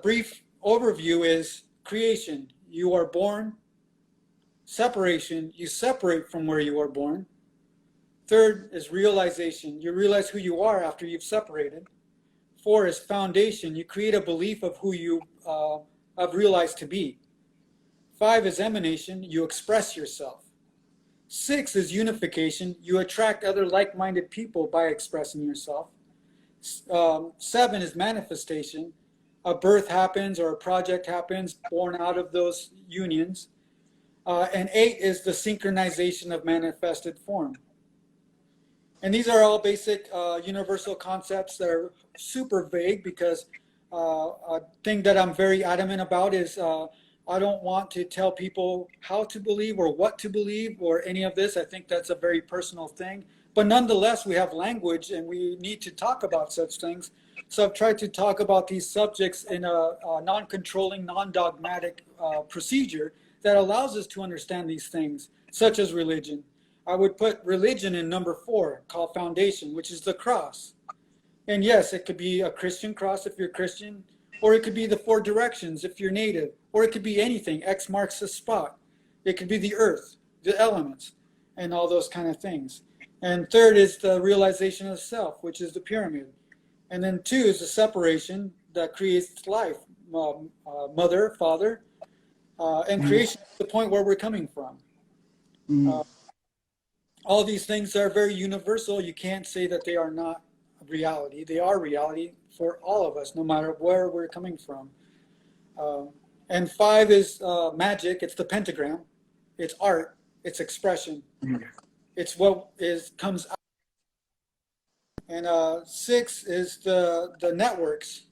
brief overview is creation, you are born. Separation, you separate from where you are born. Third is realization, you realize who you are after you've separated. 4 is foundation, you create a belief of who you have realized to be. 5 is emanation, you express yourself. 6 is unification, you attract other like-minded people by expressing yourself. 7 is manifestation, a birth happens or a project happens born out of those unions. And 8 is the synchronization of manifested form. And these are all basic universal concepts that are super vague, because a thing that I'm very adamant about is I don't want to tell people how to believe or what to believe or any of this. I think that's a very personal thing. But nonetheless, we have language and we need to talk about such things. So I've tried to talk about these subjects in a non-controlling, non-dogmatic procedure that allows us to understand these things, such as religion. I would put religion in number 4, called foundation, which is the cross. And yes, it could be a Christian cross if you're Christian, or it could be the 4 directions if you're native, or it could be anything. X marks the spot. It could be the earth, the elements. and all those kind of things. And third is the realization of self, which is the pyramid. And then two is the separation that creates life, mother, father, and creation is the point where we're coming from. All these things are very universal. You can't say that they are not reality. They are reality for all of us, no matter where we're coming from. And five is magic. It's the pentagram. It's art. It's expression. It's what comes out. And six is the networks.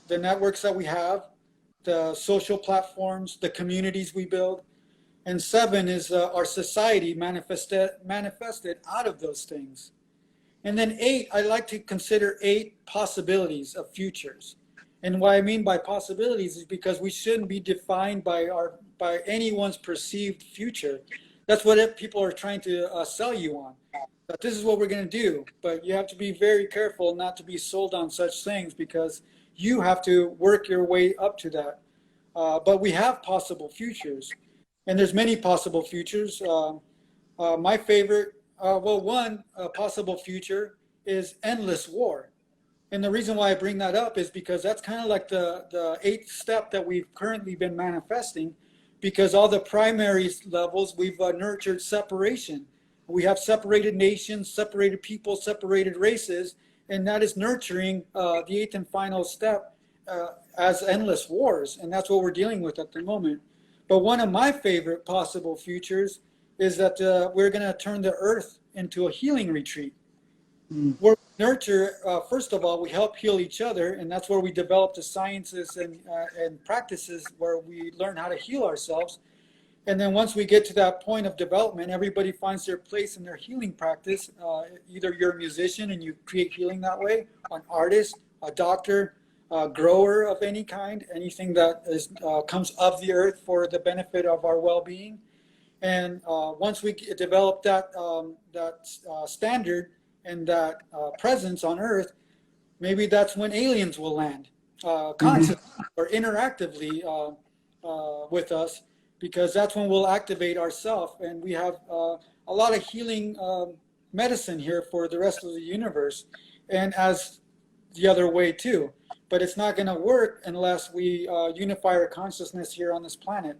The networks that we have, the social platforms, the communities we build. And seven is our society manifested out of those things. And then eight, I like to consider eight possibilities of futures. And what I mean by possibilities is because we shouldn't be defined by anyone's perceived future. That's what people are trying to sell you on. That this is what we're going to do. But you have to be very careful not to be sold on such things, because you have to work your way up to that. But we have possible futures. And there's many possible futures. My favorite, one possible future is endless war. And the reason why I bring that up is because that's kind of like the eighth step that we've currently been manifesting, because all the primary levels, we've nurtured separation. We have separated nations, separated people, separated races, and that is nurturing the eighth and final step as endless wars. And that's what we're dealing with at the moment. But one of my favorite possible futures is that we're going to turn the earth into a healing retreat. Where we nurture, first of all, we help heal each other, and that's where we develop the sciences and practices where we learn how to heal ourselves. And then once we get to that point of development, everybody finds their place in their healing practice. Either you're a musician and you create healing that way, an artist, a doctor, a grower of any kind, anything that comes of the earth for the benefit of our well-being. And once we develop that standard and that presence on earth, maybe that's when aliens will land constantly or interactively with us, because that's when we'll activate ourselves. And we have a lot of healing medicine here for the rest of the universe, and as the other way too. But it's not going to work unless we unify our consciousness here on this planet.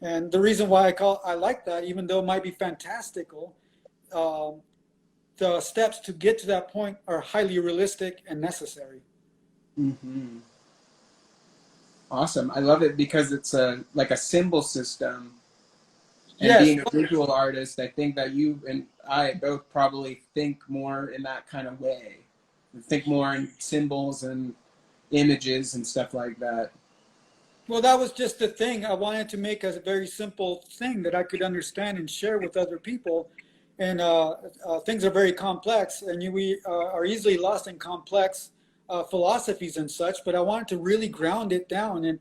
And the reason why I like that, even though it might be fantastical, the steps to get to that point are highly realistic and necessary.
Awesome. I love it because it's like a symbol system. And
Yes.
being a visual artist, I think that you and I both probably think more in that kind of way. We think more in symbols and images and stuff like that.
Well, that was just the thing. I wanted to make a very simple thing that I could understand and share with other people. And things are very complex, and we are easily lost in complex philosophies and such. But I wanted to really ground it down. And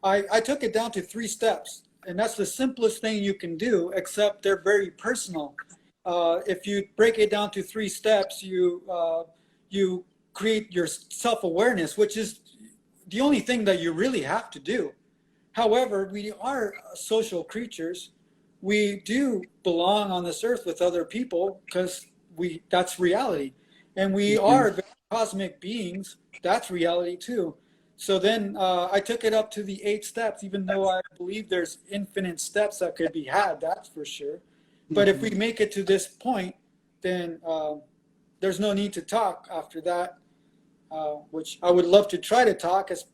I took it down to 3 steps. And that's the simplest thing you can do, except they're very personal. If you break it down to 3 steps, you create your self-awareness, which is the only thing that you really have to do. However, we are social creatures. We do belong on this earth with other people because that's reality. And we are cosmic beings. That's reality too. So then I took it up to the 8 steps, even though I believe there's infinite steps that could be had, that's for sure. But if we make it to this point, then there's no need to talk after that, which I would love to try to talk as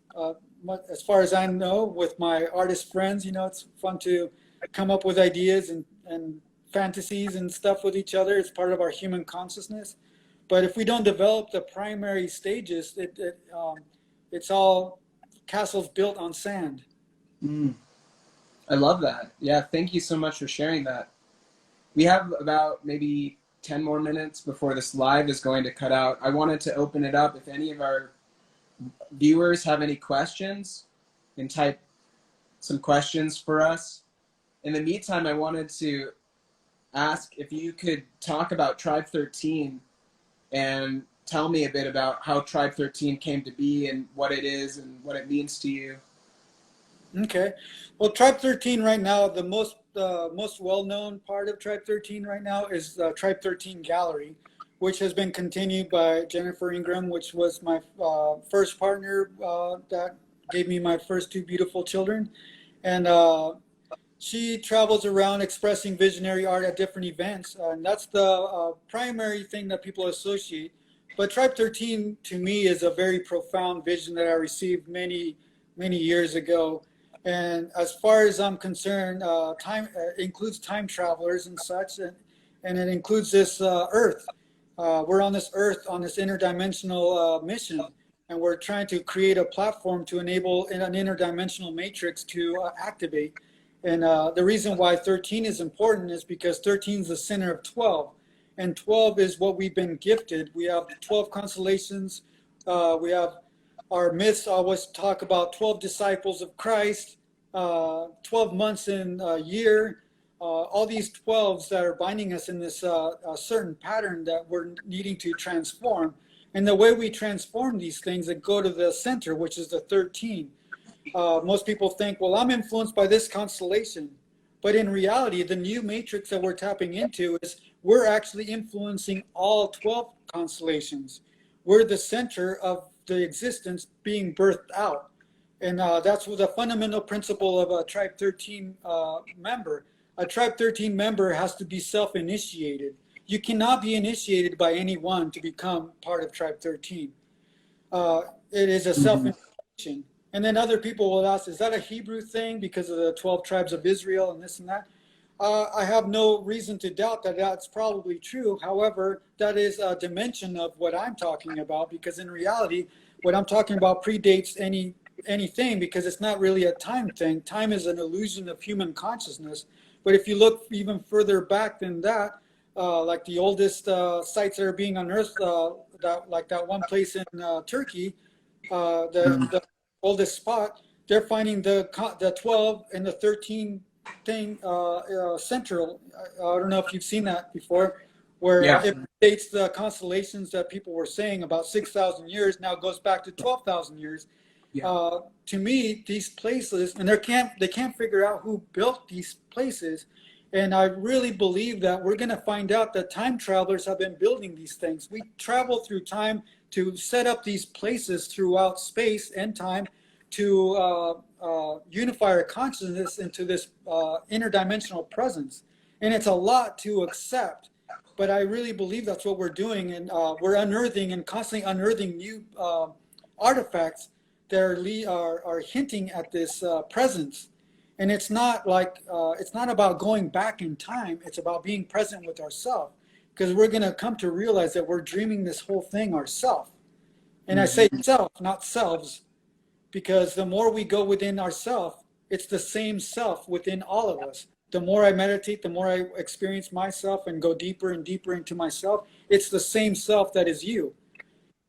far as I know with my artist friends. You know, it's fun to come up with ideas and fantasies and stuff with each other. It's part of our human consciousness. But if we don't develop the primary stages, it's all castles built on sand.
I love that. Yeah, thank you so much for sharing that. We have about maybe 10 more minutes before this live is going to cut out. I wanted to open it up. If any of our viewers have any questions, you can type some questions for us. In the meantime, I wanted to ask if you could talk about Tribe 13 and tell me a bit about how Tribe 13 came to be and what it is and what it means to you.
Okay. Well, Tribe 13 right now, the the most well-known part of Tribe 13 right now is the Tribe 13 Gallery, which has been continued by Jennifer Ingram, which was my first partner that gave me my first two beautiful children. And she travels around expressing visionary art at different events. And that's the primary thing that people associate. But Tribe 13 to me is a very profound vision that I received many years ago. And as far as I'm concerned, time includes time travelers and such, and it includes this Earth. We're on this Earth on this interdimensional mission, and we're trying to create a platform to enable an interdimensional matrix to activate. And the reason why 13 is important is because 13 is the center of 12, and 12 is what we've been gifted. We have 12 constellations. We have our myths always talk about 12 disciples of Christ, 12 months in a year, all these 12s that are binding us in this certain pattern that we're needing to transform. And the way we transform these things that go to the center, which is the 13. Most people think, well, I'm influenced by this constellation. But in reality, the new matrix that we're tapping into is we're actually influencing all 12 constellations. We're the center of the existence being birthed out. And that's the fundamental principle of a Tribe 13 member. A Tribe 13 member has to be self-initiated. You cannot be initiated by anyone to become part of Tribe 13. It is a self-initiation. And then other people will ask, is that a Hebrew thing because of the 12 tribes of Israel and this and that? I have no reason to doubt that that's probably true. However, that is a dimension of what I'm talking about, because in reality, what I'm talking about predates anything, because it's not really a time thing. Time is an illusion of human consciousness. But if you look even further back than that, like the oldest sites that are being unearthed, like that one place in Turkey, the oldest spot, they're finding the 12 and the 13 thing central. I don't know if you've seen that before, where it dates the constellations that people were saying about 6,000 years. Now it goes back to 12,000 years. To me, these places, and they can't figure out who built these places. And I really believe that we're going to find out that time travelers have been building these things. We travel through time to set up these places throughout space and time to unify our consciousness into this interdimensional presence. And it's a lot to accept, but I really believe that's what we're doing. And we're unearthing and constantly unearthing new artifacts that are hinting at this presence. And it's not like, it's not about going back in time. It's about being present with ourselves, because we're going to come to realize that we're dreaming this whole thing ourselves. And I say self, not selves, because the more we go within ourselves, it's the same self within all of us. The more I meditate, the more I experience myself and go deeper and deeper into myself, it's the same self that is you.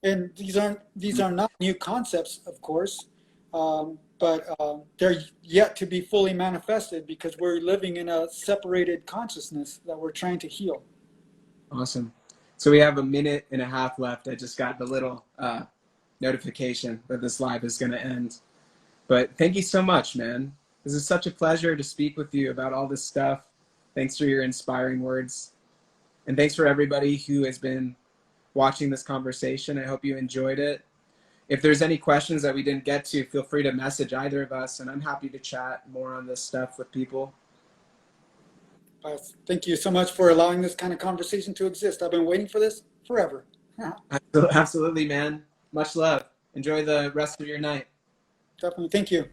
And these are not new concepts, of course, but they're yet to be fully manifested, because we're living in a separated consciousness that we're trying to heal.
Awesome. So we have a minute and a half left. I just got the little notification that this live is going to end. But thank you so much, man. This is such a pleasure to speak with you about all this stuff. Thanks for your inspiring words. And thanks for everybody who has been watching this conversation. I hope you enjoyed it. If there's any questions that we didn't get to, feel free to message either of us, and I'm happy to chat more on this stuff with people.
Thank you so much for allowing this kind of conversation to exist. I've been waiting for this forever.
Absolutely, man. Much love. Enjoy the rest of your night.
Definitely. Thank you.